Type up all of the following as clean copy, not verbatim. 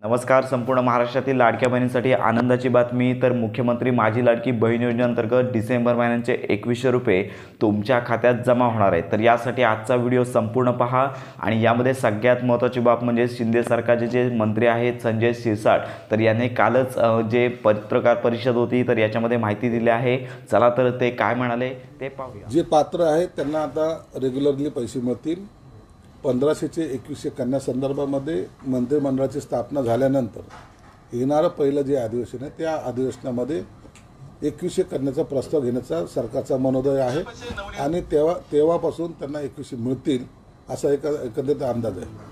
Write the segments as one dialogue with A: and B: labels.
A: नमस्कार. संपूर्ण महाराष्ट्रातील लाडक्या बहिणींसाठी आनंदाची बातमी. तर मुख्यमंत्री माझी लाडकी बहीण योजनेअंतर्गत डिसेंबर महिन्याचे 2100 रुपये तुमच्या खात्यात जमा होणार आहेत. तर यासाठी आजचा व्हिडिओ संपूर्ण पहा. आणि यामध्ये सगळ्यात महत्त्वाची बाब म्हणजे शिंदे सरकारचे जे मंत्री आहेत संजय शिरसाट, तर यांनी कालच जे पत्रकार परिषद होती तर याच्यामध्ये माहिती दिली आहे. चला तर ते काय म्हणाले ते पाहूया.
B: जे पात्र आहेत त्यांना आता रेग्युलरली पैसे मिळतील. 1500 चे 2100 करण्यासंदर्भामध्ये मंत्रिमंडळाची स्थापना झाल्यानंतर येणारं पहिलं जे अधिवेशन आहे त्या अधिवेशनामध्ये 2100 करण्याचा प्रस्ताव घेण्याचा सरकारचा मनोदय आहे आणि तेव्हापासून त्यांना 2100 मिळतील असा एकंदरीत अंदाज आहे.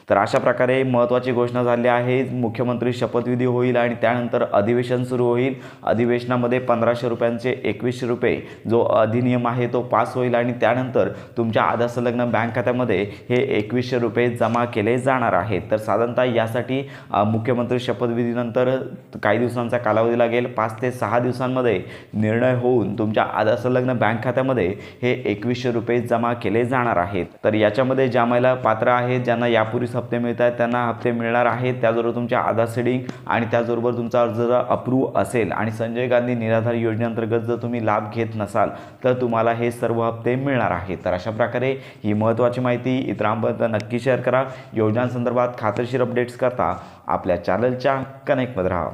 A: तर अशा प्रकारे महत्त्वाची घोषणा झाली आहे. मुख्यमंत्री शपथविधी होईल आणि त्यानंतर अधिवेशन सुरू होईल. अधिवेशनामध्ये 1500 रुपयांचे 2100 रुपये जो अधिनियम आहे तो पास होईल आणि त्यानंतर तुमच्या आधार संलग्न बँक खात्यामध्ये हे 2100 रुपये जमा केले जाणार आहेत. तर साधारणतः यासाठी मुख्यमंत्री शपथविधीनंतर काही दिवसांचा कालावधी लागेल. 5 ते 6 दिवसांमध्ये निर्णय होऊन तुमच्या आधार संलग्न बँक खात्यामध्ये हे 2100 रुपये जमा केले जाणार आहेत. तर याच्यामध्ये ज्या महिला पात्र आहेत ज्यांना यापूर्वी हप्ते मिळत आहेत त्यांना हप्ते मिळणार आहेत. त्याचबरोबर तुमच्या आधार सीडिंग आणि त्याचबरोबर तुमचा अर्ज जर अप्रूव्ह असेल आणि संजय गांधी निराधार योजनेअंतर्गत जर तुम्ही लाभ घेत नसाल तर तुम्हाला हे सर्व हप्ते मिळणार आहेत. तर अशा प्रकारे ही महत्त्वाची माहिती इतरांपर्यंत नक्की शेअर करा. योजनांसंदर्भात खात्रीशीर अपडेट्स करता आपल्या चॅनलच्या कनेक्टमध्ये राहा.